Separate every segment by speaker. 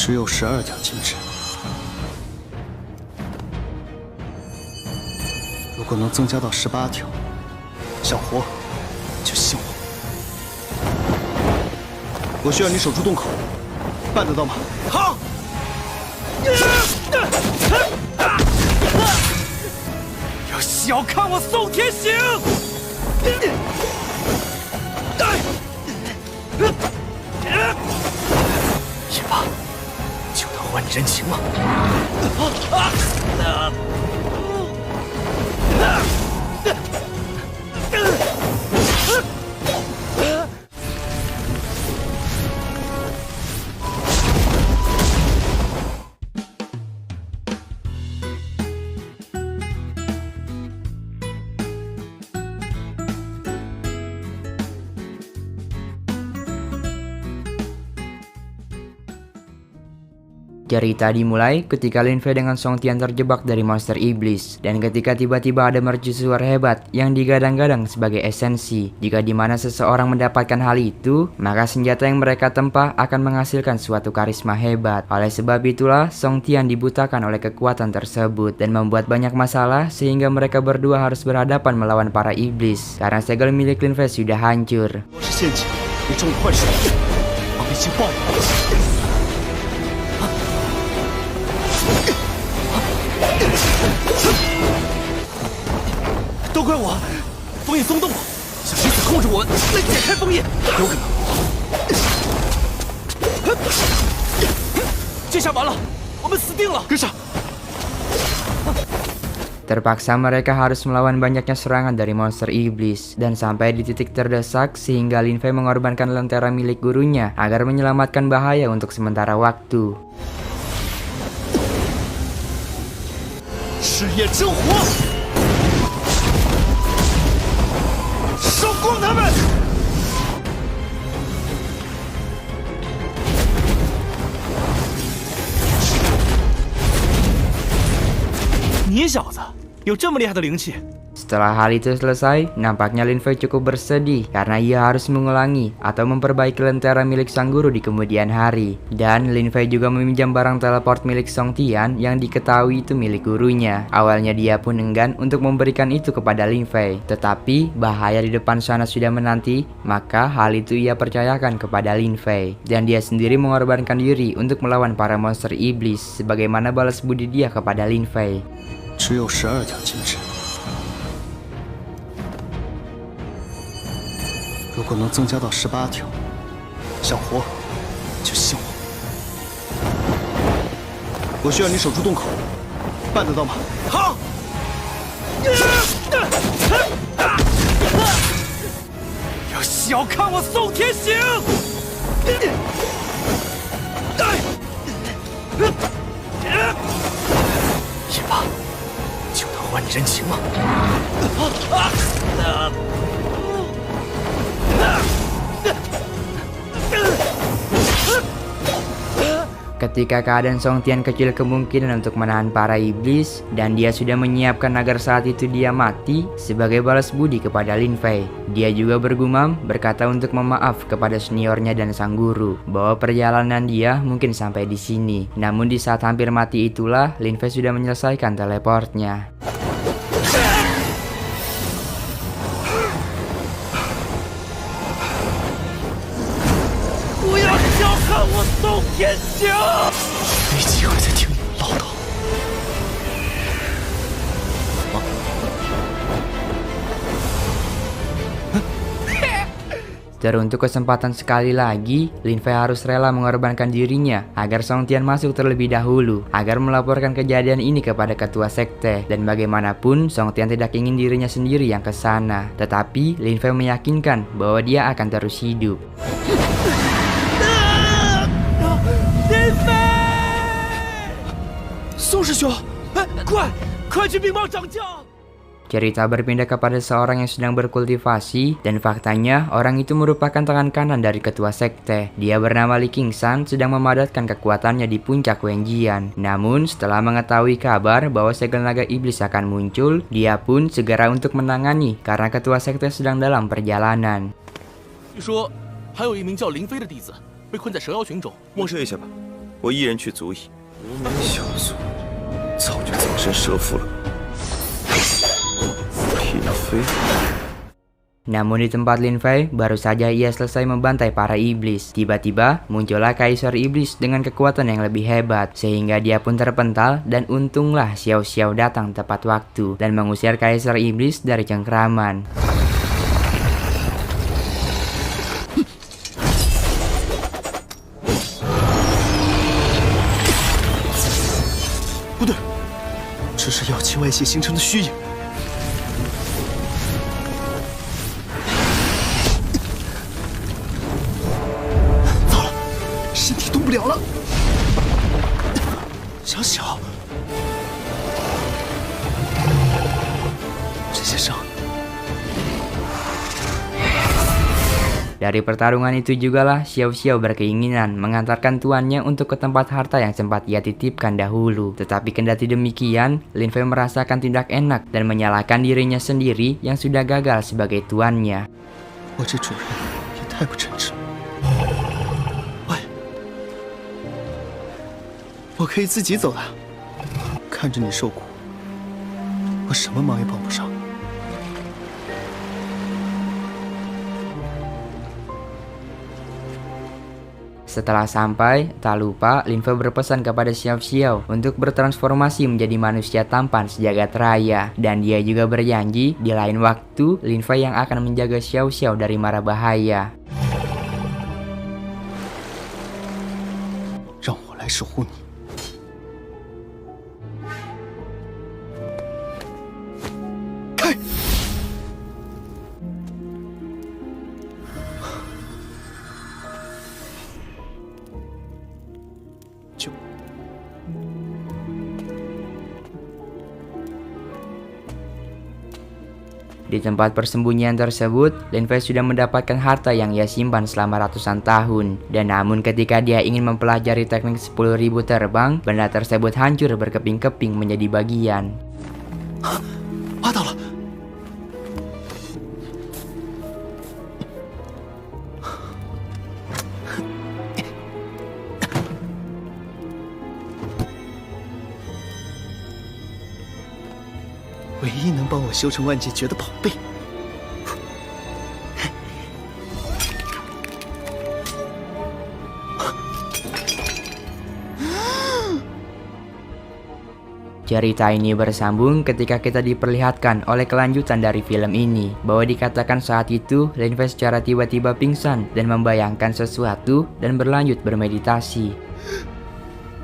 Speaker 1: 只有12条金枝。如果能增加到18条，想活就信我。我需要你守住洞口，办得到吗？
Speaker 2: 好。要小看我宋天行！也罢，就当还你人情嘛。
Speaker 3: Cerita dimulai ketika Lin Fei dengan Song Tian terjebak dari monster iblis, dan ketika tiba-tiba ada mercusuar hebat yang digadang-gadang sebagai esensi. Jika dimana seseorang mendapatkan hal itu, maka senjata yang mereka tempah akan menghasilkan suatu karisma hebat. Oleh sebab itulah Song Tian dibutakan oleh kekuatan tersebut dan membuat banyak masalah sehingga mereka berdua harus berhadapan melawan para iblis karena segel milik Lin Fei sudah hancur.
Speaker 2: 都怪我，封印松动了，想以此控制我，来解开封印，有可能。这下完了，我们死定了！跟上。
Speaker 3: Terpaksa mereka harus melawan banyaknya serangan dari monster iblis dan sampai di titik terdesak sehingga Lin Fei mengorbankan lentera milik gurunya agar menyelamatkan bahaya untuk sementara waktu.
Speaker 2: 赤焰真火，烧光他们！你小子有这么厉害的灵气？
Speaker 3: Setelah hal itu selesai, nampaknya Lin Fei cukup bersedih karena ia harus mengulangi atau memperbaiki lentera milik sang guru di kemudian hari. Dan Lin Fei juga meminjam barang teleport milik Song Tian yang diketahui itu milik gurunya. Awalnya dia pun enggan untuk memberikan itu kepada Lin Fei, tetapi bahaya di depan sana sudah menanti, maka hal itu ia percayakan kepada Lin Fei. Dan dia sendiri mengorbankan diri untuk melawan para monster iblis sebagaimana balas budi dia kepada Lin Fei.
Speaker 1: 只有12条金枝。 如果能增加到18条，想活就信我。我需要你守住洞口，办得到吗？
Speaker 2: 好。要小看我宋天行！也罢，就当还你人情嘛。
Speaker 3: Ketika keadaan Song Tian kecil kemungkinan untuk menahan para iblis dan dia sudah menyiapkan agar saat itu dia mati sebagai balas budi kepada Lin Fei. Dia juga bergumam berkata untuk memaaf kepada seniornya dan sang guru bahwa perjalanan dia mungkin sampai di sini. Namun di saat hampir mati itulah Lin Fei sudah menyelesaikan teleportnya.
Speaker 2: 我宋天行，没机会再听你们唠叨。
Speaker 3: Teruntuk kesempatan sekali lagi, Lin Fei harus rela mengorbankan dirinya agar Song Tian masuk terlebih dahulu agar melaporkan kejadian ini kepada ketua sekte. Dan bagaimanapun Song Tian tidak ingin dirinya sendiri yang ke sana, tetapi Lin Fei meyakinkan bahwa dia akan terus hidup.
Speaker 2: 宋师兄，哎，快去禀报掌教！
Speaker 3: Cerita berpindah kepada seorang yang sedang berkultivasi dan faktanya orang itu merupakan tangan kanan dari ketua sekte. Dia bernama Li Qingshan sedang memadatkan kekuatannya di puncak Wenjian. Namun setelah mengetahui kabar bahwa segel naga iblis akan muncul, dia pun segera untuk menangani karena ketua sekte sedang dalam perjalanan.
Speaker 2: 据说还有一名叫林飞的弟子被困在蛇妖群中，
Speaker 4: 默射一下吧。我一人去足矣。小卒早就葬身蛇腹了。嫔妃。
Speaker 3: Namun di tempat Lin Fei, baru saja ia selesai membantai para iblis. Tiba-tiba muncullah Kaisar Iblis dengan kekuatan yang lebih hebat, sehingga dia pun terpental dan untunglah Xiao Xiao datang tepat waktu dan mengusir Kaisar Iblis dari cengkraman.
Speaker 1: 不对，这是药气外泄形成的虚影。 身体动不了了，小小，这些伤。
Speaker 3: Dari pertarungan itu jugalah Xiao Xiao berkeinginan mengantarkan tuannya untuk ke tempat harta yang sempat ia titipkan dahulu. Tetapi kendati demikian, Lin Fei merasakan tidak enak dan menyalahkan dirinya sendiri yang sudah gagal sebagai tuannya.
Speaker 1: 我这主人也太不称职了。喂，我可以自己走的。看着你受苦，我什么忙也帮不上。
Speaker 3: Setelah sampai, tak lupa Lin Fei berpesan kepada Xiao Xiao untuk bertransformasi menjadi manusia tampan sejagat raya. Dan dia juga berjanji di lain waktu Lin Fei yang akan menjaga Xiao Xiao dari mara bahaya.
Speaker 1: 让我来守护你。开！就。
Speaker 3: Di tempat persembunyian tersebut, Lin Fei sudah mendapatkan harta yang ia simpan selama ratusan tahun. Dan namun ketika dia ingin mempelajari teknik 10.000 terbang, benda tersebut hancur berkeping-keping menjadi bagian.
Speaker 1: 挖到了！唯一能帮我修成万劫诀的宝贝。
Speaker 3: Cerita ini bersambung ketika kita diperlihatkan oleh kelanjutan dari film ini, bahwa dikatakan saat itu Lin Fei secara tiba-tiba pingsan dan membayangkan sesuatu dan berlanjut bermeditasi.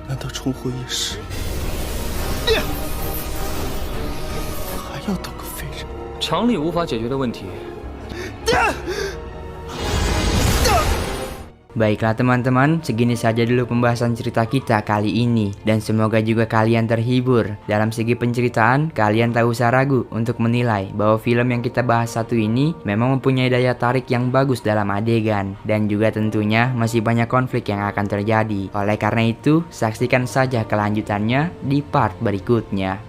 Speaker 1: 难道重活一世？还要当个废人？
Speaker 2: 常理无法解决的问题。
Speaker 3: Baiklah teman-teman, segini saja dulu pembahasan cerita kita kali ini. Dan semoga juga kalian terhibur. Dalam segi penceritaan, kalian tak usah ragu untuk menilai bahwa film yang kita bahas satu ini memang mempunyai daya tarik yang bagus dalam adegan. Dan juga tentunya masih banyak konflik yang akan terjadi. Oleh karena itu, saksikan saja kelanjutannya di part berikutnya.